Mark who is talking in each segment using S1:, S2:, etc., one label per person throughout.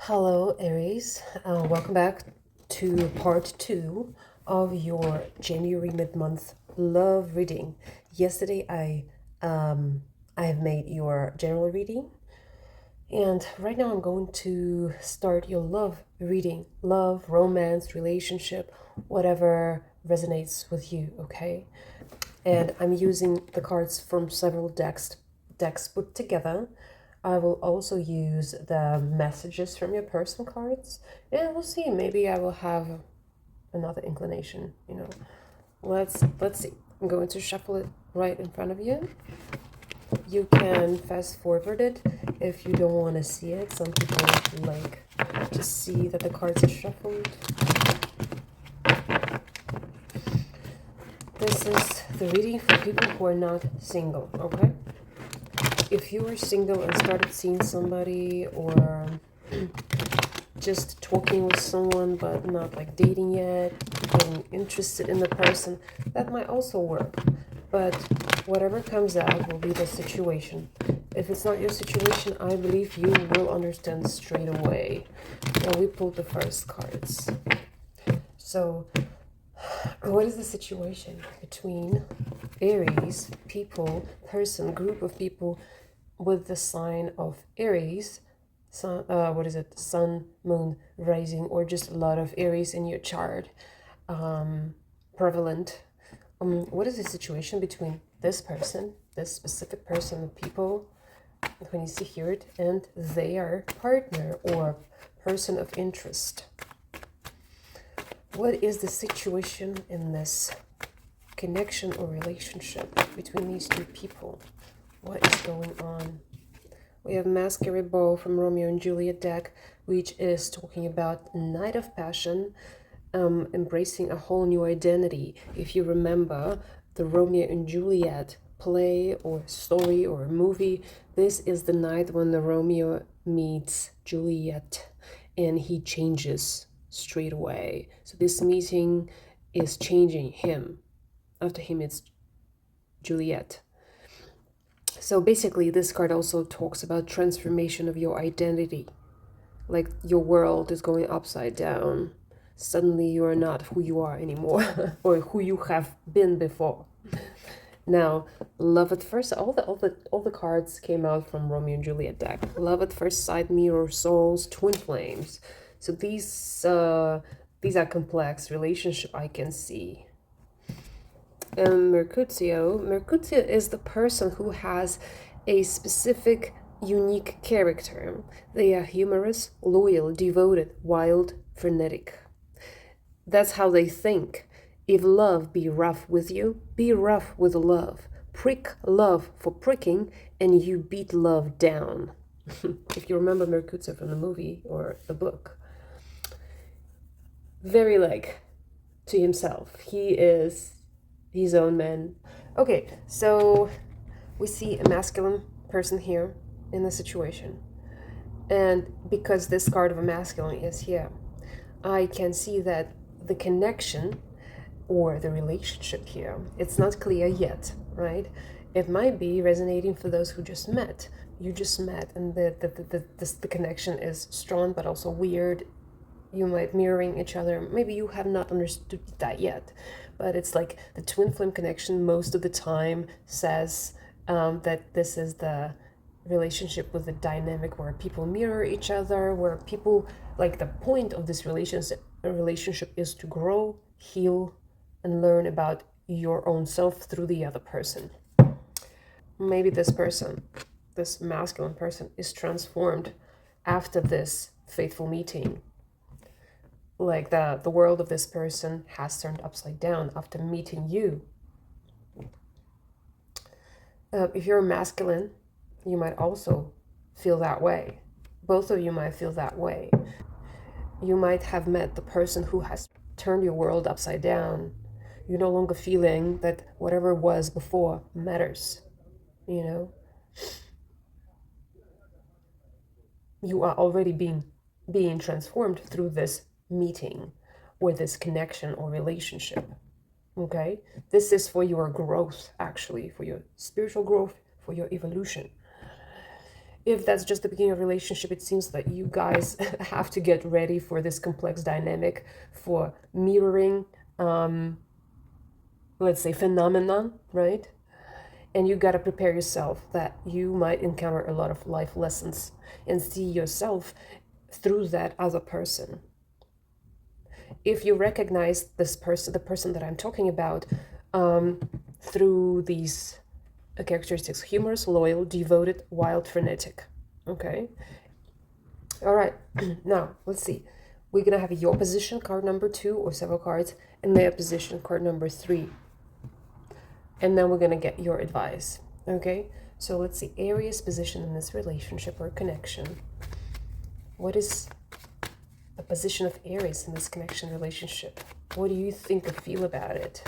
S1: Hello, Aries. Welcome back to part two of your January mid-month love reading. Yesterday, I have made your general reading, and right now I'm going to start your love reading. Love, romance, relationship, whatever resonates with you. Okay, and I'm using the cards from several decks put together. I will also use the messages from your personal cards, and we'll see. Maybe I will have another inclination. Let's see. I'm going to shuffle it right in front of you. You can fast forward it if you don't want to see it. Some people like to see that the cards are shuffled. This is the reading for people who are not single, okay? If you were single and started seeing somebody or just talking with someone but not like dating yet, getting interested in the person, that might also work. But whatever comes out will be the situation. If it's not your situation, I believe you will understand straight away. Well, we pulled the first cards. So, what is the situation between Aries, people, person, group of people with the sign of Aries, sun, sun, moon, rising, or just a lot of Aries in your chart, prevalent. What is the situation between this person, this specific person, people, when you see here it, and their partner or person of interest? What is the situation in this connection or relationship between these two people? What is going on? We have Masquerade Ball from Romeo and Juliet deck, which is talking about Night of Passion, embracing a whole new identity. If you remember the Romeo and Juliet play or story or movie, this is the night when the Romeo meets Juliet and he changes straight away. So this meeting is changing him after he meets Juliet. So basically, this card also talks about transformation of your identity. Like your world is going upside down. Suddenly you are not who you are anymore or who you have been before. Now, love at first, all the cards came out from Romeo and Juliet deck. Love at first sight, mirror souls, twin flames. So these are complex relationship I can see. Mercutio is the person who has a specific, unique character. They are humorous, loyal, devoted, wild, frenetic. That's how they think. If love be rough with you, be rough with love. Prick love for pricking, and you beat love down. If you remember Mercutio from the movie or the book. Very like to himself. He is his own man. Okay, so we see a masculine person here in the situation. And because this card of a masculine is here, I can see that the connection or the relationship here, it's not clear yet, right? It might be resonating for those who just met. You just met and the connection is strong but also weird. You might mirroring each other. Maybe you have not understood that yet, but it's like the twin flame connection most of the time says that this is the relationship with the dynamic where people mirror each other, where people, like the point of this relationship is to grow, heal, and learn about your own self through the other person. Maybe this person, this masculine person, is transformed after this faithful meeting. Like the world of this person has turned upside down after meeting you. If you're masculine, you might also feel that way. Both of you might feel that way. You might have met the person who has turned your world upside down. You're no longer feeling that whatever was before matters, you know? You are already being transformed through this meeting or this connection or relationship. Okay, this is for your growth, actually, for your spiritual growth, for your evolution. if that's just the beginning of a relationship, it seems that you guys have to get ready for this complex dynamic, for mirroring, let's say, phenomenon, right? And you got to prepare yourself that you might encounter a lot of life lessons and see yourself through that as a person. If you recognize this person, the person that I'm talking about, through these characteristics: humorous, loyal, devoted, wild, frenetic. Okay. All right. Now, let's see. We're going to have your position, card number 2, or several cards, and their position, card number 3. And then we're going to get your advice. Okay. So let's see. Aries' position in this relationship or connection. What is the position of Aries in this connection relationship? What do you think or feel about it,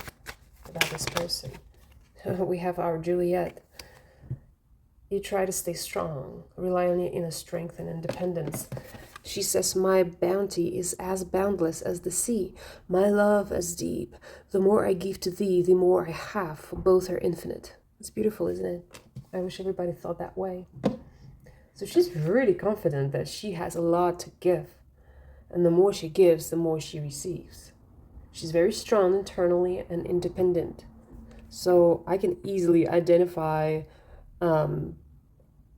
S1: about this person? We have our Juliet. You try to stay strong, rely on your inner strength and independence. She says, my bounty is as boundless as the sea, my love as deep. The more I give to thee, the more I have, for both are infinite. It's beautiful, isn't it? I wish everybody thought that way. So she's really confident that she has a lot to give. And the more she gives, the more she receives. She's very strong internally and independent. So I can easily identify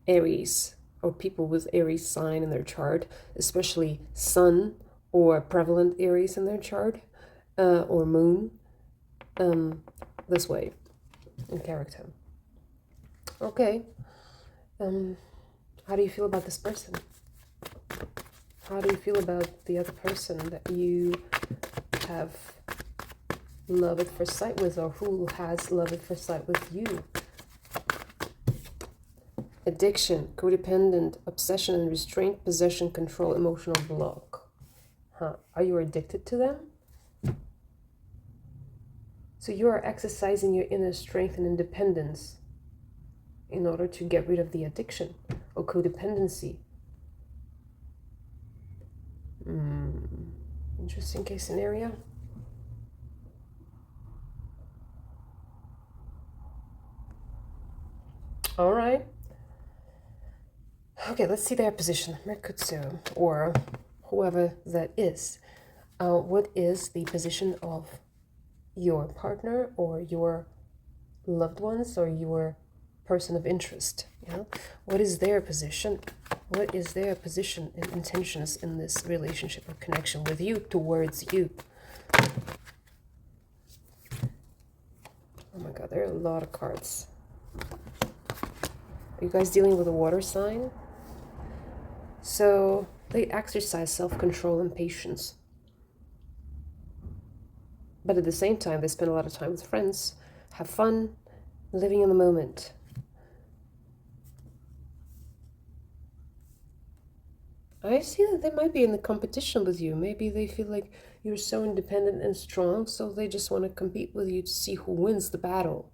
S1: Aries, or people with Aries sign in their chart, especially Sun or prevalent Aries in their chart, or Moon, this way in character. Okay. How do you feel about this person? How do you feel about the other person that you have love at first sight with, or who has love at first sight with you? Addiction, codependent, obsession and restraint, possession, control, emotional block. Are you addicted to them? So you are exercising your inner strength and independence in order to get rid of the addiction or codependency. Interesting case scenario. All right. Okay, let's see their position. Merkutsu, or whoever that is. What is the position of your partner or your loved ones or your person of interest? What is their position? What is their position and intentions in this relationship or connection with you, towards you? Oh my God, there are a lot of cards. Are you guys dealing with a water sign? So they exercise self-control and patience. But at the same time, they spend a lot of time with friends, have fun, living in the moment. I see that they might be in the competition with you. Maybe they feel like you're so independent and strong, so they just want to compete with you to see who wins the battle.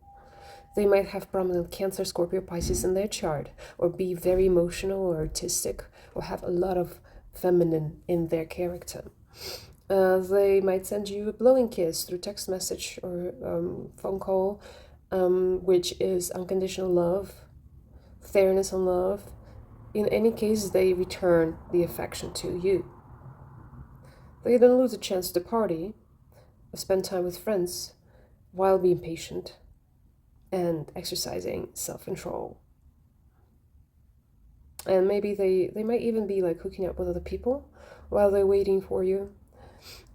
S1: They might have prominent Cancer, Scorpio, Pisces in their chart, or be very emotional or artistic, or have a lot of feminine in their character. They might send you a blowing kiss through text message or phone call, which is unconditional love, fairness and love. In any case, they return the affection to you. They don't lose a chance to party or spend time with friends while being patient and exercising self-control. And maybe they might even be like hooking up with other people while they're waiting for you.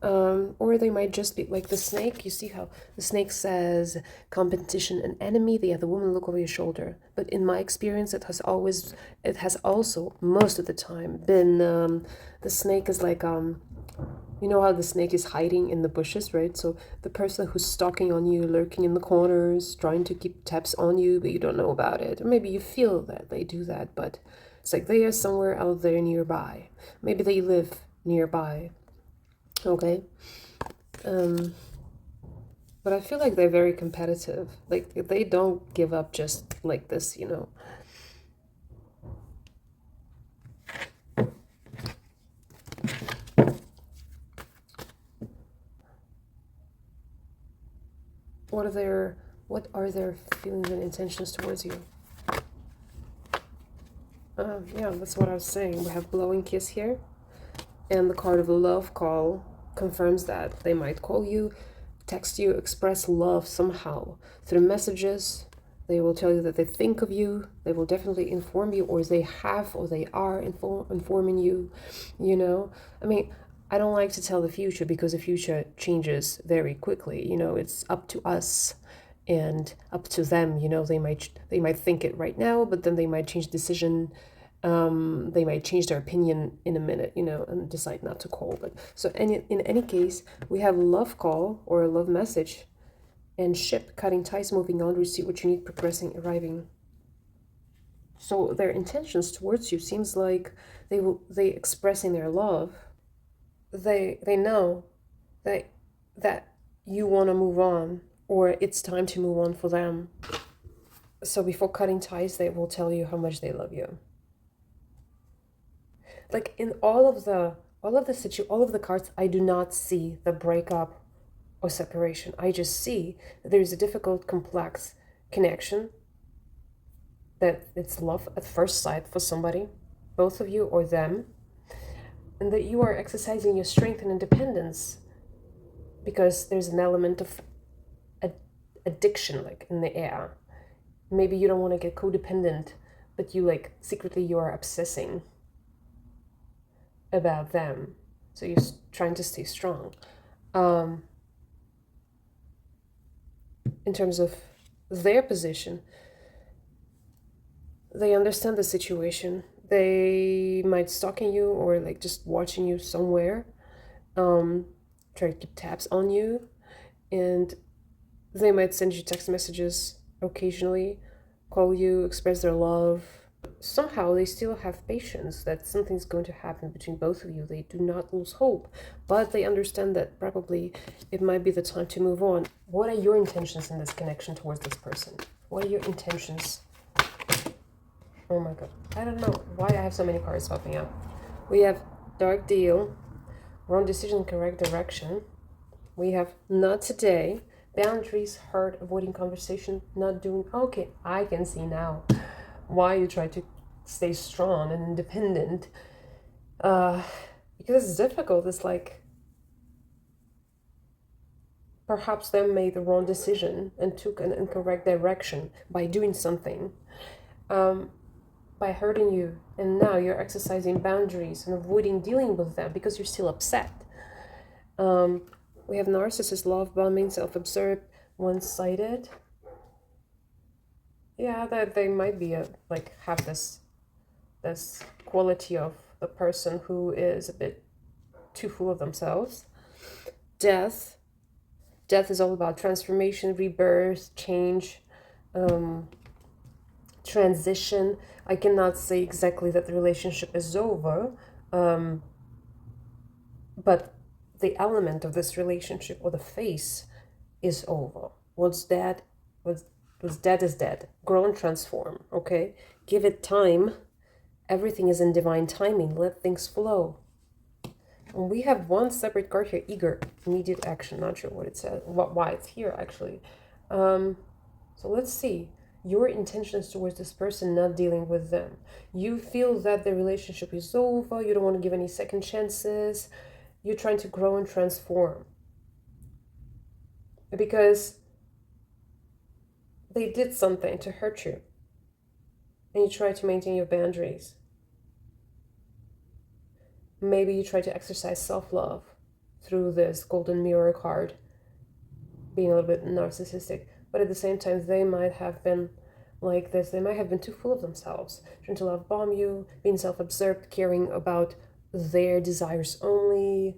S1: Or they might just be like the snake. You see how the snake says competition and enemy, the other woman look over your shoulder. But in my experience, it has also most of the time been the snake is like you know how the snake is hiding in the bushes, right? So the person who's stalking on you, lurking in the corners, trying to keep tabs on you, but you don't know about it. Or maybe you feel that they do that, but it's like they are somewhere out there nearby. Maybe they live nearby. Okay. But I feel like they're very competitive. Like they don't give up just like this, you know. What are their feelings and intentions towards you? yeah, that's what I was saying. We have blowing kiss here, and the card of a love call confirms that they might call you, text you, express love somehow through messages. They will tell you that they think of you. They will definitely inform you, or they have, or they are informing you. You know, I mean, I don't like to tell the future because the future changes very quickly. You know, it's up to us and up to them. You know, they might think it right now, but then they might change decision. They might change their opinion in a minute, you know, and decide not to call. But so in any case, we have a love call or a love message, and ship, cutting ties, moving on, receive what you need, progressing, arriving. So their intentions towards you seems like they expressing their love. They know that that you want to move on, or it's time to move on for them. So before cutting ties, they will tell you how much they love you. Like in all of the cards, I do not see the breakup or separation. I just see that there's a difficult, complex connection, that it's love at first sight for somebody, both of you or them, and that you are exercising your strength and independence because there's an element of addiction like in the air. Maybe you don't want to get codependent, but you like secretly you are obsessing about them, so you're trying to stay strong. In terms of their position, they understand the situation. They might stalking you or like just watching you somewhere, try to keep tabs on you, and they might send you text messages occasionally, call you, express their love. Somehow they still have patience that something's going to happen between both of you. They do not lose hope, but they understand that probably it might be the time to move on. What are your intentions in this connection towards this person? What are your intentions? Oh my god, I don't know why I have so many cards popping up. We have dark deal, wrong decision, correct direction. We have not today, boundaries, hurt, avoiding conversation, not doing. Okay, I can see now why you try to stay strong and independent. Because it's difficult. It's like perhaps they made the wrong decision and took an incorrect direction by doing something, by hurting you, and now you're exercising boundaries and avoiding dealing with them because you're still upset. We have narcissist, love bombing, self-absorbed, one-sided. Yeah, that they might be have this quality of the person who is a bit too full of themselves. Death is all about transformation, rebirth, change, transition. I cannot say exactly that the relationship is over, but the element of this relationship or the face is over. What's dead is dead. Grow and transform, okay? Give it time. Everything is in divine timing. Let things flow. And we have one separate card here, eager, immediate action. Not sure what it says, why it's here actually. So let's see. Your intentions towards this person, not dealing with them. You feel that the relationship is over. You don't want to give any second chances. You're trying to grow and transform. Because they did something to hurt you. And you try to maintain your boundaries. Maybe you try to exercise self-love through this golden mirror card, being a little bit narcissistic. But at the same time, they might have been like this. They might have been too full of themselves, trying to love bomb you, being self-absorbed, caring about their desires only.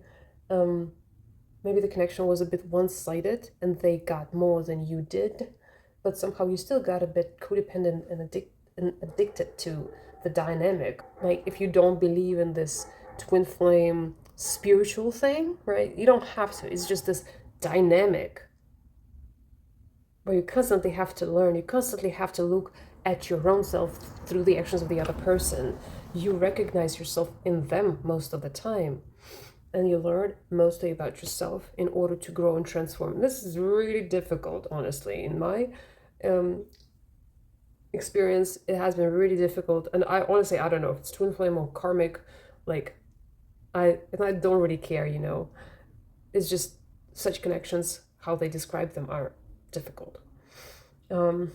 S1: Maybe the connection was a bit one-sided and they got more than you did, but somehow you still got a bit codependent and addicted to the dynamic. Like if you don't believe in this twin flame spiritual thing, right? You don't have to. It's just this dynamic where you constantly have to learn. You constantly have to look at your own self through the actions of the other person. You recognize yourself in them most of the time. And you learn mostly about yourself in order to grow and transform. This is really difficult, honestly, in my experience, it has been really difficult. And I honestly, I don't know if it's twin flame or karmic. Like, I don't really care, you know. It's just such connections, how they describe them are difficult. And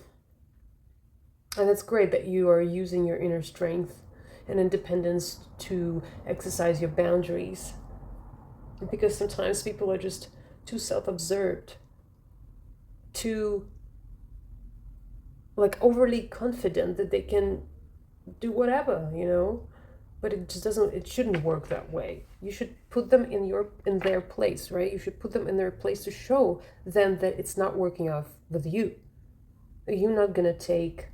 S1: it's great that you are using your inner strength and independence to exercise your boundaries. Because sometimes people are just too self-absorbed, too like overly confident that they can do whatever, you know. But it just doesn't, it shouldn't work that way. You should put them in their place, right? You should put them in their place to show them that it's not working out with you. You're not gonna take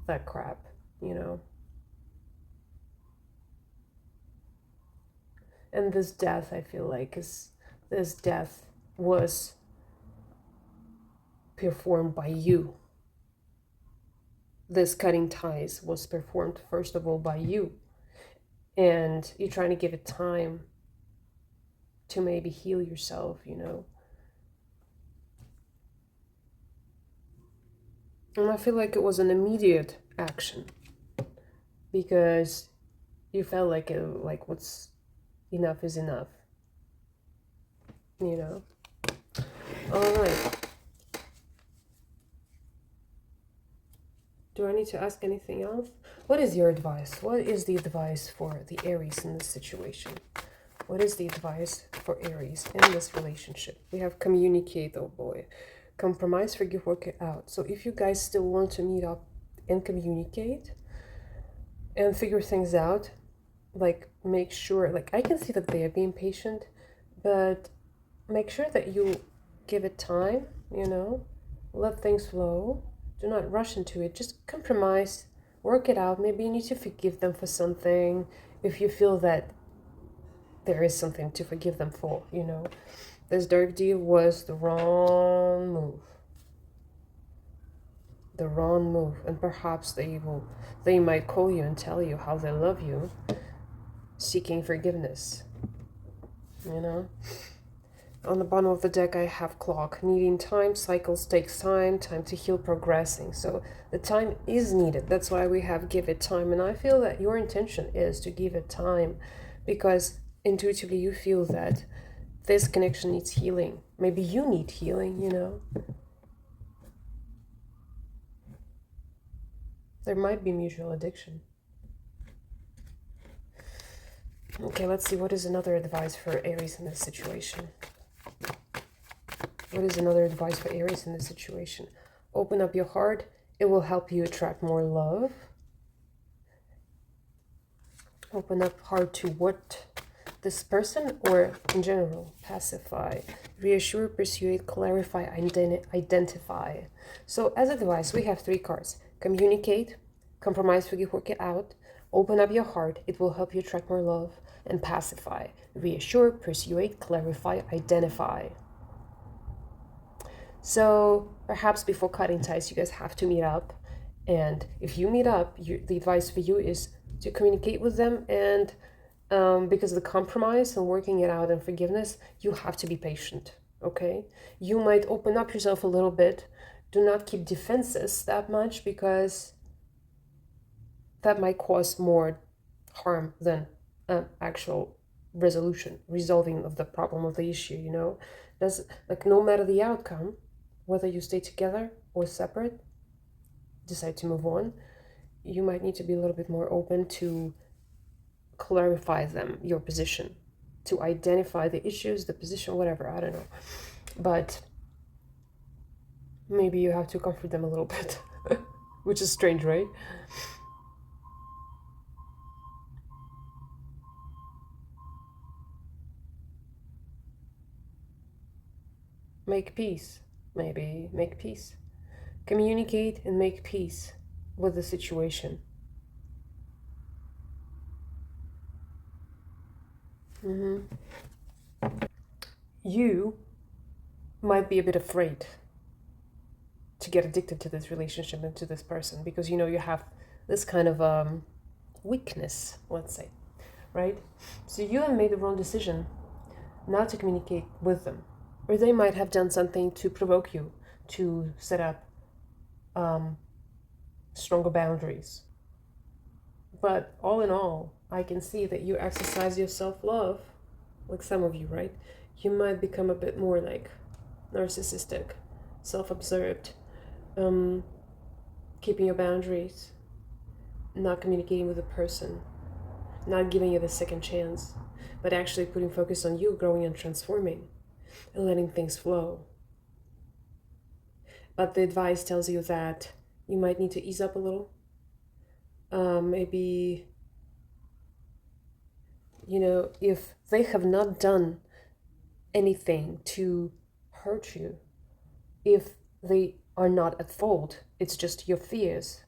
S1: that crap, you know. And this death, I feel like, this death was performed by you. This cutting ties was performed first of all by you, and you're trying to give it time to maybe heal yourself, you know. And I feel like it was an immediate action because you felt like it, like what's enough is enough, you know. All right. Do I need to ask anything else? What is your advice? What is the advice for the Aries in this situation? What is the advice for Aries in this relationship? We have communicate, oh boy. Compromise, forgive, work it out. So if you guys still want to meet up and communicate and figure things out, like make sure, like I can see that they are being patient, but make sure that you give it time, you know, let things flow. Do not rush into it. Just compromise, work it out. Maybe you need to forgive them for something if you feel that there is something to forgive them for, you know. This dark deal was the wrong move. The wrong move. And perhaps they might call you and tell you how they love you, seeking forgiveness, you know. On the bottom of the deck, I have clock. Needing time, cycles takes time to heal, progressing. So the time is needed. That's why we have give it time. And I feel that your intention is to give it time because intuitively you feel that this connection needs healing. Maybe you need healing, you know. There might be mutual addiction. Okay, let's see. What is another advice for Aries in this situation? What is another advice for Aries in this situation? Open up your heart. It will help you attract more love. Open up heart to what? This person or in general? Pacify, reassure, persuade, clarify, identify. So as advice, we have 3 cards. Communicate, compromise, forgive, work it out. Open up your heart. It will help you attract more love. And pacify, reassure, persuade, clarify, identify. So perhaps before cutting ties, you guys have to meet up. And if you meet up, the advice for you is to communicate with them. And because of the compromise and working it out and forgiveness, you have to be patient, okay? You might open up yourself a little bit. Do not keep defenses that much because that might cause more harm than actual resolving of the problem of the issue, you know? That's like no matter the outcome, whether you stay together or separate, decide to move on, you might need to be a little bit more open to clarify your position, to identify the issues, the position, whatever, I don't know. But maybe you have to comfort them a little bit, which is strange, right? Make peace, maybe make peace. Communicate and make peace with the situation. You might be a bit afraid to get addicted to this relationship and to this person because you know you have this kind of weakness, let's say, right? So you have made the wrong decision not to communicate with them, or they might have done something to provoke you to set up stronger boundaries. But all in all, I can see that you exercise your self-love, like some of you, right? You might become a bit more like narcissistic, self-absorbed, keeping your boundaries, not communicating with a person, not giving it a second chance, but actually putting focus on you growing and transforming and letting things flow. But the advice tells you that you might need to ease up a little. Maybe, if they have not done anything to hurt you, if they are not at fault, it's just your fears.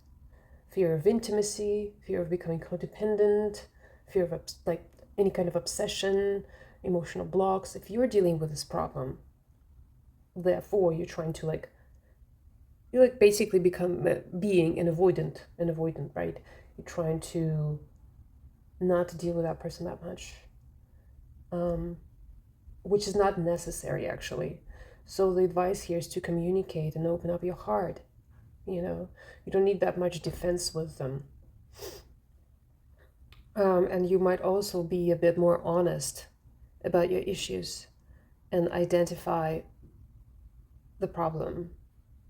S1: Fear of intimacy, fear of becoming codependent, fear of like any kind of obsession, emotional blocks. If you're dealing with this problem, therefore you're trying to you basically become being an avoidant, right? You're trying to not deal with that person that much, which is not necessary actually. So the advice here is to communicate and open up your heart. You don't need that much defense with them. And you might also be a bit more honest about your issues and identify the problem,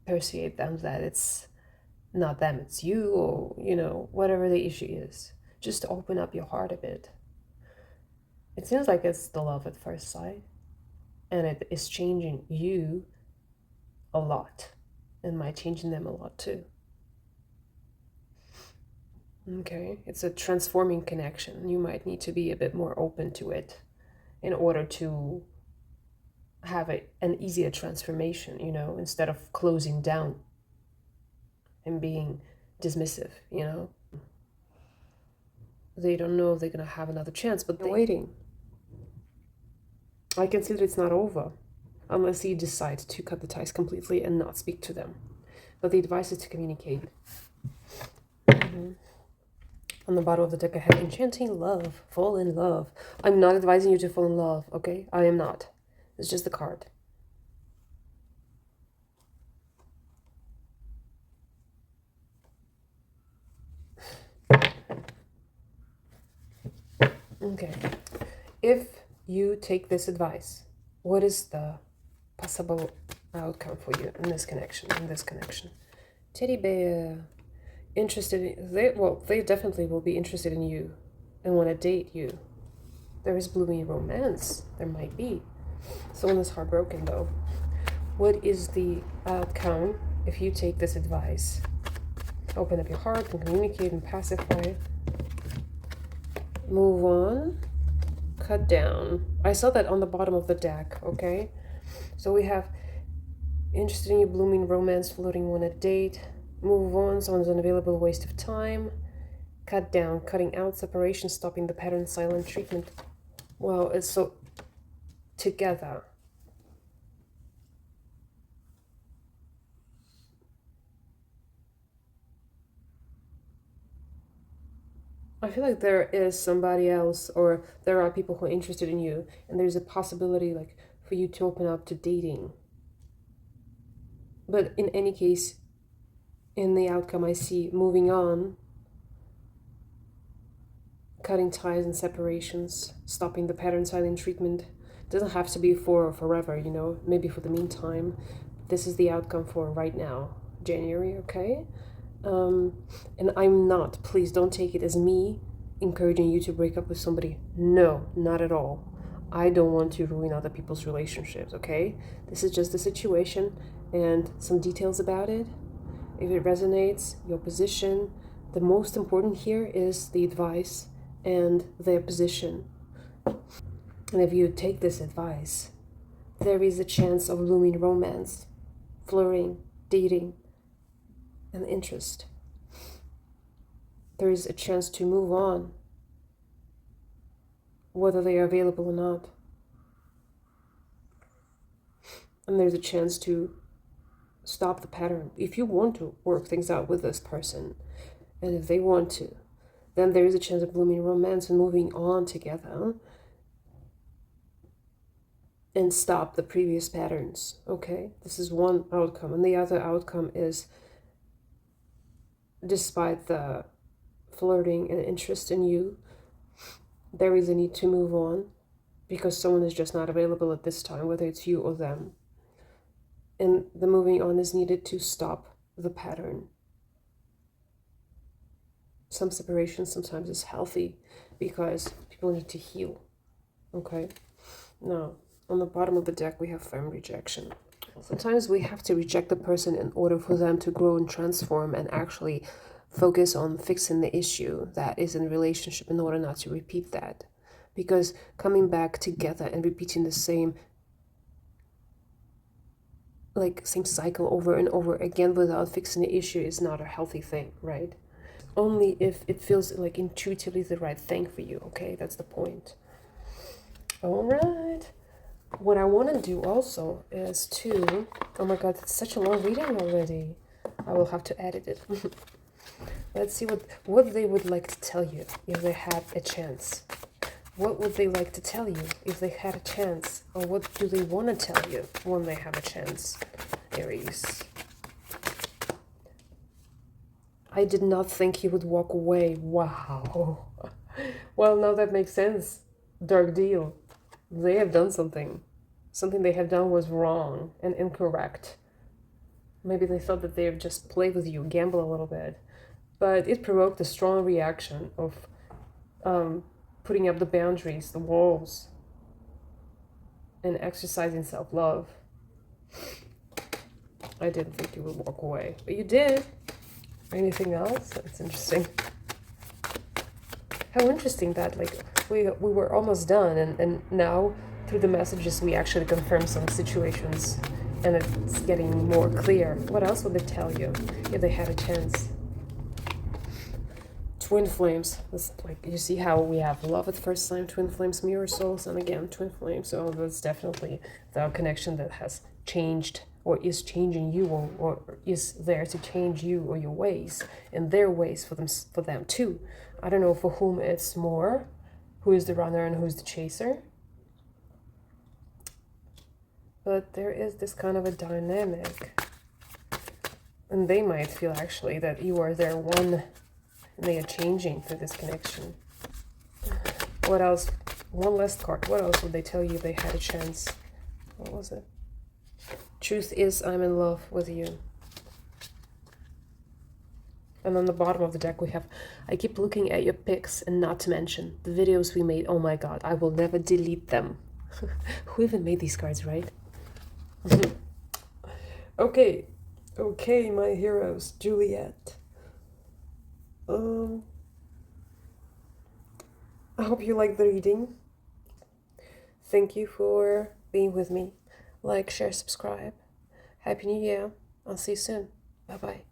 S1: persuade them that it's not them, it's you, or whatever the issue is. Just open up your heart a bit. It seems like it's the love at first sight, and it is changing you a lot, and might changing them a lot too. Okay, it's a transforming connection. You might need to be a bit more open to it in order to have an easier transformation, instead of closing down and being dismissive. They don't know if they're going to have another chance, but they're waiting. I can see that it's not over unless you decide to cut the ties completely and not speak to them. But the advice is to communicate. On the bottom of the deck I have enchanting love, fall in love. I'm not advising you to fall in love, okay? I am not. It's just the card. Okay. If you take this advice, what is the possible outcome for you in this connection? Teddy bear. They definitely will be interested in you and want to date you. There is blooming romance. There might be. Someone is heartbroken though. What is the outcome if you take this advice? Open up your heart and communicate and pacify. Move on. Cut down. I saw that on the bottom of the deck, okay? So we have interested in you, blooming romance, floating on a date. Move on, someone's unavailable, waste of time. Cut down, cutting out, separation, stopping the pattern, silent treatment. Wow, it's so together. I feel like there is somebody else, or there are people who are interested in you, and there's a possibility for you to open up to dating. But in any case, in the outcome I see moving on, cutting ties and separations, stopping the pattern, silent treatment. It doesn't have to be for forever, maybe for the meantime. This is the outcome for right now, January, okay? And I'm not, please don't take it as me encouraging you to break up with somebody. No, not at all. I don't want to ruin other people's relationships, okay? This is just a situation and some details about it. If it resonates, your position, the most important here is the advice and their position. And if you take this advice, there is a chance of blooming romance, flirting, dating, and interest. There is a chance to move on, whether they are available or not. And there's a chance to stop the pattern. If you want to work things out with this person, and if they want to, then there is a chance of blooming romance and moving on together and stop the previous patterns, okay? This is one outcome. And the other outcome is despite the flirting and interest in you, there is a need to move on because someone is just not available at this time, whether it's you or them. And the moving on is needed to stop the pattern. Some separation sometimes is healthy because people need to heal. Okay? Now, on the bottom of the deck, we have firm rejection. Sometimes we have to reject the person in order for them to grow and transform and actually focus on fixing the issue that is in relationship in order not to repeat that. Because coming back together and repeating the same cycle over and over again without fixing the issue is not a healthy thing, right? Only if it feels like intuitively the right thing for you, okay? That's the point. All right. What I want to do also is to... Oh my god, it's such a long reading already. I will have to edit it. Let's see what they would like to tell you if they had a chance. What would they like to tell you if they had a chance? Or what do they want to tell you when they have a chance, Aries? I did not think he would walk away. Wow. Well, now that makes sense. Dark deal. They have done something. Something they have done was wrong and incorrect. Maybe they thought that they would just play with you, gamble a little bit. But it provoked a strong reaction of putting up the boundaries, the walls, and exercising self-love. I didn't think you would walk away, but you did. Anything else? That's interesting. How interesting that, like, we were almost done, and now, through the messages, we actually confirm some situations, and it's getting more clear. What else would they tell you if they had a chance? Twin flames. That's like, you see how we have love at first sight, twin flames, mirror souls, and again, twin flames. So that's definitely the connection that has changed or is changing you or is there to change you or your ways and their ways for them too. I don't know for whom it's more, who is the runner and who's the chaser. But there is this kind of a dynamic. And they might feel actually that you are their one. And they are changing through this connection. What else? One last card. What else would they tell you if they had a chance? What was it? Truth is, I'm in love with you. And on the bottom of the deck we have, I keep looking at your pics and not to mention the videos we made. Oh my god, I will never delete them. Who even made these cards, right? Okay, my heroes. Juliet. I hope you liked the reading. Thank you for being with me. Like, share, subscribe. Happy New Year. I'll see you soon. Bye-bye.